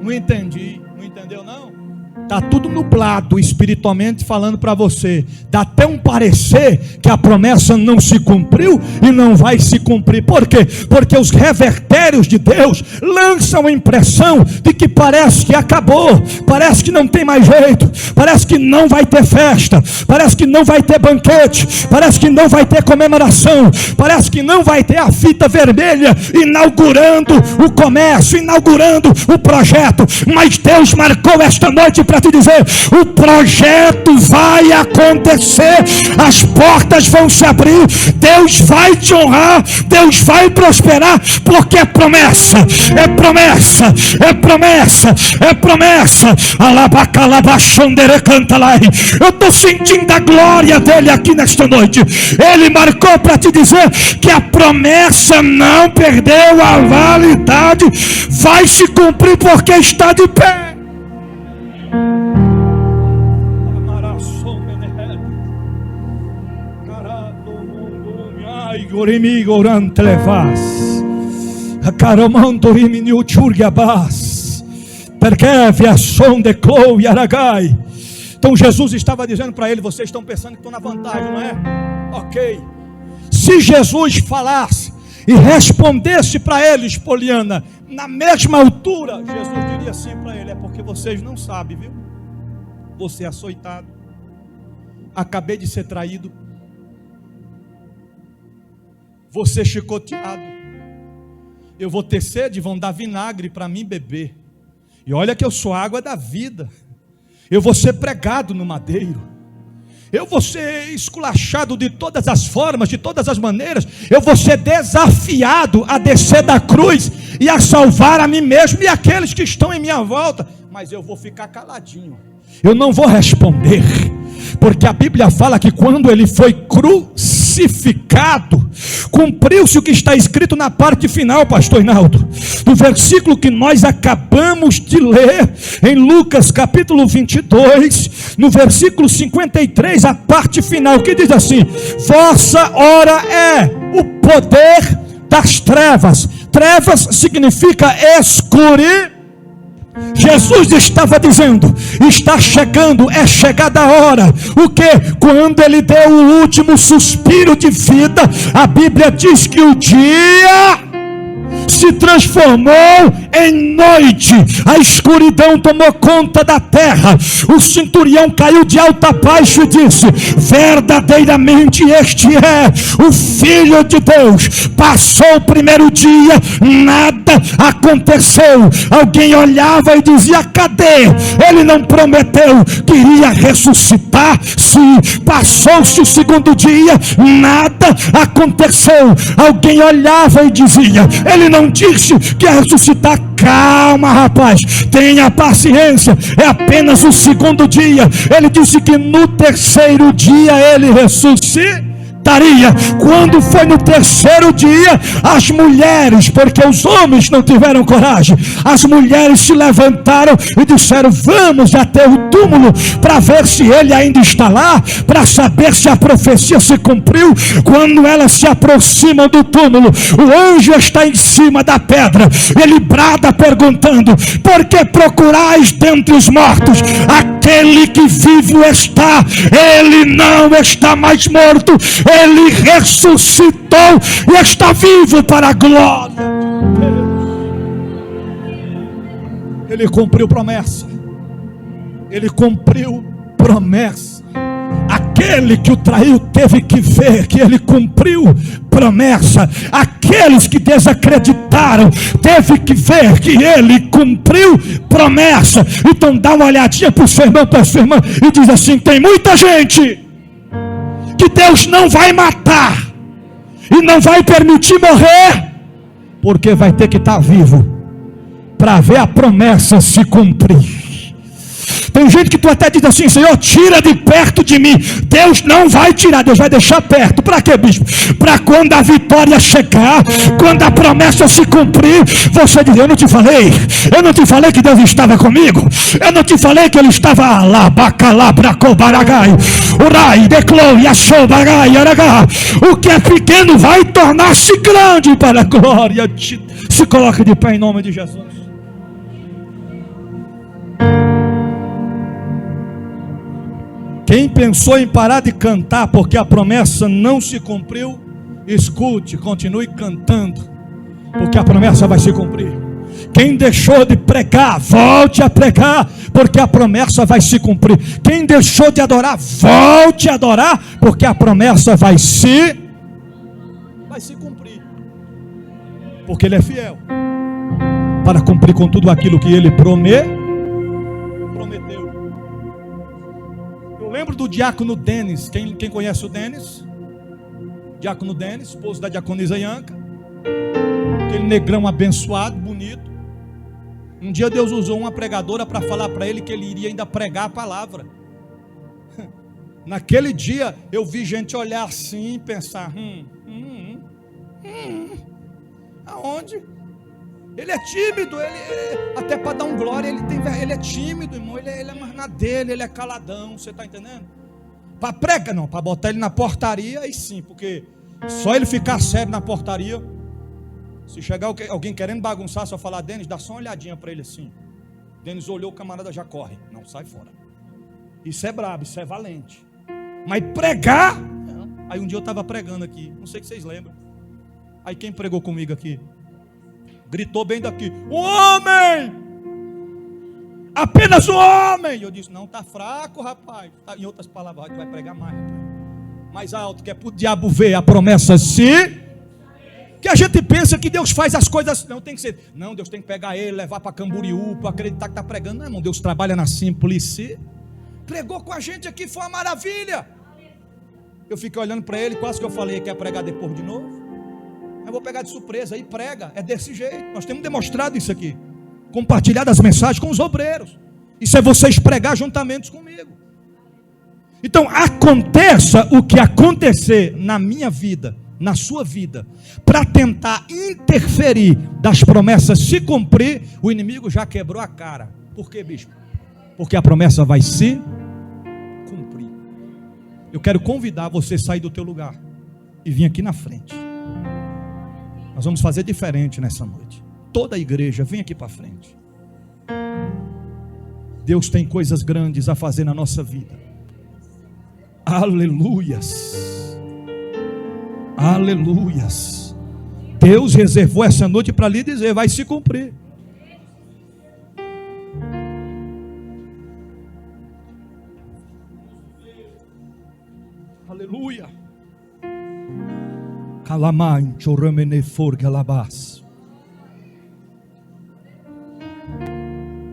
não entendi. Não entendeu não? Está tudo nublado espiritualmente falando para você. Dá até um parecer que a promessa não se cumpriu e não vai se cumprir. Por quê? Porque os revertérios de Deus lançam a impressão de que parece que acabou, parece que não tem mais jeito, parece que não vai ter festa, parece que não vai ter banquete, parece que não vai ter comemoração, parece que não vai ter a fita vermelha inaugurando o comércio, inaugurando o projeto. Mas Deus marcou esta noite para te dizer: o projeto vai acontecer, as portas vão se abrir, Deus vai te honrar, Deus vai prosperar, porque é promessa, é promessa, é promessa, é promessa. Eu estou sentindo a glória dele aqui nesta noite. Ele marcou para te dizer que a promessa não perdeu a validade, vai se cumprir porque está de pé. Então Jesus estava dizendo para ele: vocês estão pensando que estão na vantagem, não é? Ok. Se Jesus falasse e respondesse para eles, Poliana, na mesma altura, Jesus diria assim para ele: é porque vocês não sabem, viu? Você é açoitado, acabei de ser traído, você chicoteado, eu vou ter sede, vão dar vinagre para mim beber, e olha que eu sou a água da vida, eu vou ser pregado no madeiro, eu vou ser esculachado de todas as formas, de todas as maneiras, eu vou ser desafiado a descer da cruz e a salvar a mim mesmo e aqueles que estão em minha volta, mas eu vou ficar caladinho, eu não vou responder, porque a Bíblia fala que quando ele foi crucificado, cumpriu-se o que está escrito na parte final, pastor Hinaldo, do versículo que nós acabamos de ler, em Lucas capítulo 22, no versículo 53, a parte final, que diz assim: vossa hora é o poder das trevas. Trevas significa escuridão. Jesus estava dizendo: está chegando, é chegada a hora. O que? Quando ele deu o último suspiro de vida, a Bíblia diz que o dia se transformou em noite, a escuridão tomou conta da terra. O centurião caiu de alto a baixo e disse: verdadeiramente este é o Filho de Deus. Passou o primeiro dia, nada aconteceu. Alguém olhava e dizia: cadê? Ele não prometeu que iria ressuscitar? Sim. Passou-se o segundo dia, nada aconteceu. Alguém olhava e dizia: ele não disse que ia ressuscitar. Calma, rapaz, tenha paciência, é apenas o segundo dia. Ele disse que no terceiro dia ele ressuscitaria. Quando foi no terceiro dia, as mulheres, porque os homens não tiveram coragem, as mulheres se levantaram e disseram: vamos até o túmulo para ver se ele ainda está lá, para saber se a profecia se cumpriu. Quando elas se aproximam do túmulo, o anjo está em cima da pedra, ele brada perguntando: por que procurais dentre os mortos aquele que vivo está? Ele não está mais morto, ele ressuscitou e está vivo para a glória de Deus. Ele cumpriu promessa. Ele cumpriu promessa. Aquele que o traiu teve que ver que ele cumpriu promessa. Aqueles que desacreditaram teve que ver que ele cumpriu promessa. Então dá uma olhadinha para o seu irmão, para a sua irmã, e diz assim: tem muita gente que Deus não vai matar e não vai permitir morrer, porque vai ter que estar vivo para ver a promessa se cumprir. Tem gente que tu até diz assim: Senhor, tira de perto de mim. Deus não vai tirar, Deus vai deixar perto. Para quê, bispo? Para quando a vitória chegar, quando a promessa se cumprir, você diz: eu não te falei? Eu não te falei que Deus estava comigo? Eu não te falei que Ele estava lá, bacalabracobaragai, urai, declou, yachobagai, aragá. O que é pequeno vai tornar-se grande para a glória de Deus. Se coloque de pé em nome de Jesus. Quem pensou em parar de cantar porque a promessa não se cumpriu, escute, continue cantando, porque a promessa vai se cumprir. Quem deixou de pregar, volte a pregar, porque a promessa vai se cumprir. Quem deixou de adorar, volte a adorar, porque a promessa vai se cumprir. Porque Ele é fiel para cumprir com tudo aquilo que Ele prometeu. Eu lembro do diácono Denis. Quem conhece o Denis? Diácono Denis, esposo da diaconisa Ianca. Aquele negrão abençoado, bonito. Um dia Deus usou uma pregadora para falar para ele que ele iria ainda pregar a palavra. Naquele dia eu vi gente olhar assim e pensar: aonde? Ele é tímido, ele até para dar um glória, ele é tímido, irmão, ele é mais na dele, ele é caladão, você está entendendo? Para pregar não, para botar ele na portaria, aí sim, porque só ele ficar sério na portaria, se chegar alguém querendo bagunçar, só falar: Denis, dá só uma olhadinha para ele assim. Denis olhou, o camarada já corre, não, sai fora. Isso é brabo, isso é valente. Mas pregar, não. Aí um dia eu estava pregando aqui, não sei se vocês lembram. Aí quem pregou comigo aqui? Gritou bem daqui: um homem! Apenas um homem! Eu disse: não, está fraco, rapaz. Em outras palavras, vai pregar mais, rapaz. Mais alto, que é para o diabo ver a promessa se. Que a gente pensa que Deus faz as coisas. Não, tem que ser. Não, Deus tem que pegar ele, levar para Camboriú, para acreditar que está pregando. Não, irmão, Deus trabalha na simplicidade. Pregou com a gente aqui, foi uma maravilha. Eu fiquei olhando para ele, quase que eu falei que ia pregar depois de novo. Eu vou pegar de surpresa, aí prega, é desse jeito. Nós temos demonstrado isso aqui. Compartilhar as mensagens com os obreiros. Isso é vocês pregar juntamente comigo. Então aconteça o que acontecer na minha vida, na sua vida, para tentar interferir das promessas se cumprir, o inimigo já quebrou a cara. Por quê, bispo? Porque a promessa vai se cumprir. Eu quero convidar você a sair do teu lugar e vir aqui na frente. Nós vamos fazer diferente nessa noite. Toda a igreja, vem aqui para frente. Deus tem coisas grandes a fazer na nossa vida. Aleluias. Aleluias. Deus reservou essa noite para lhe dizer: vai se cumprir. Aleluia.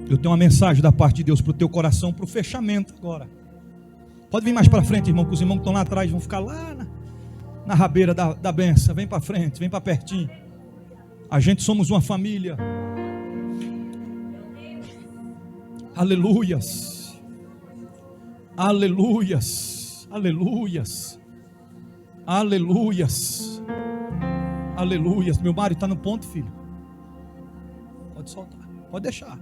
Eu tenho uma mensagem da parte de Deus para o teu coração, para o fechamento agora. Pode vir mais para frente, irmão, que os irmãos que estão lá atrás vão ficar lá na rabeira da benção. Vem para frente, vem para pertinho. A gente somos uma família. Aleluias. Aleluias. Aleluias. Aleluias. Aleluias. Meu marido está no ponto, filho. Pode soltar. Pode deixar.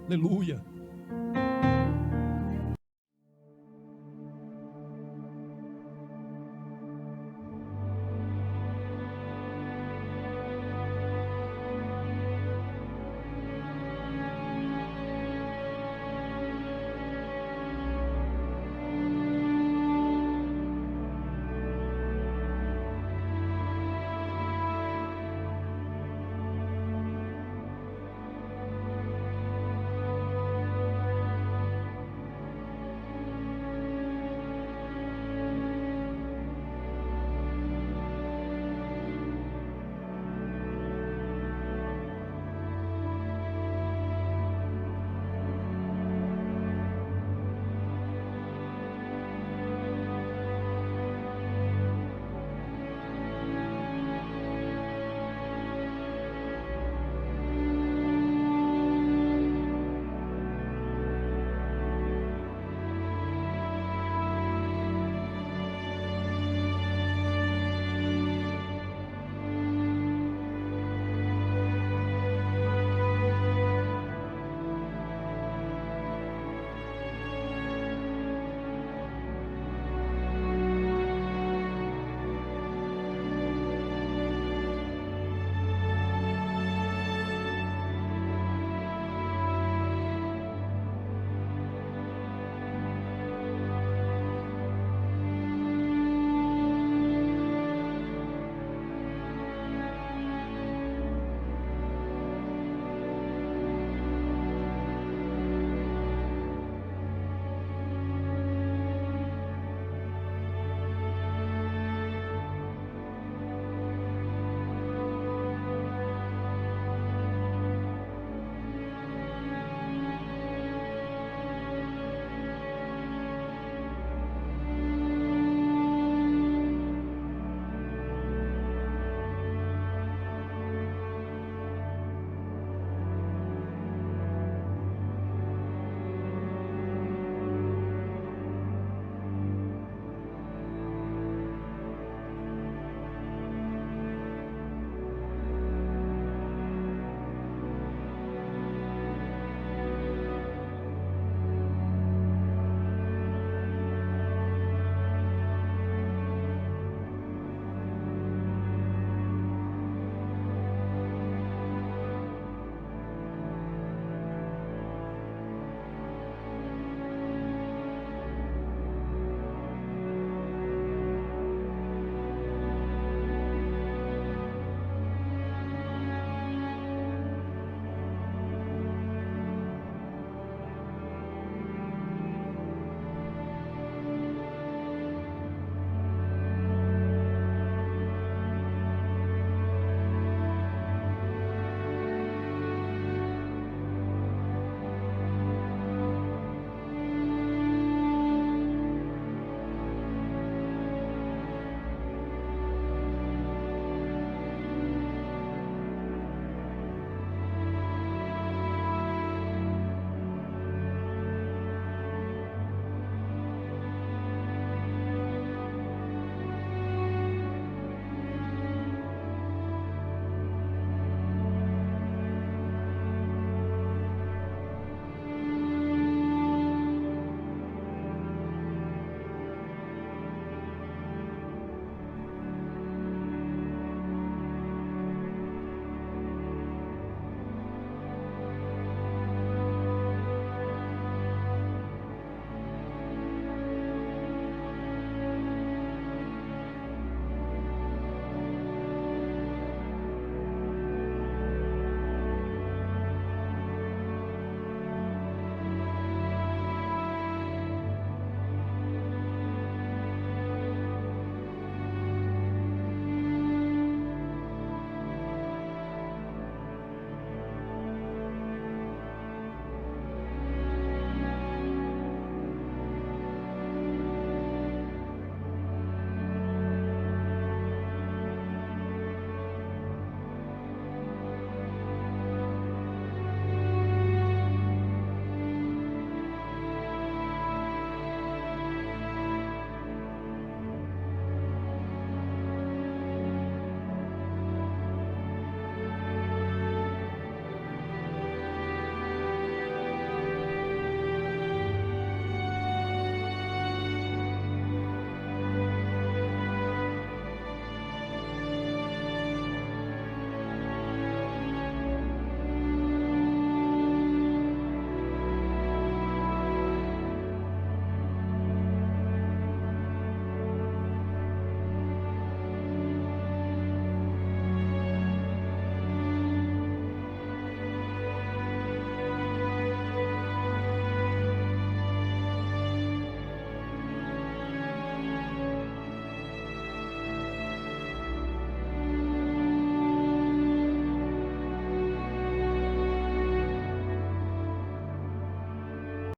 Aleluia.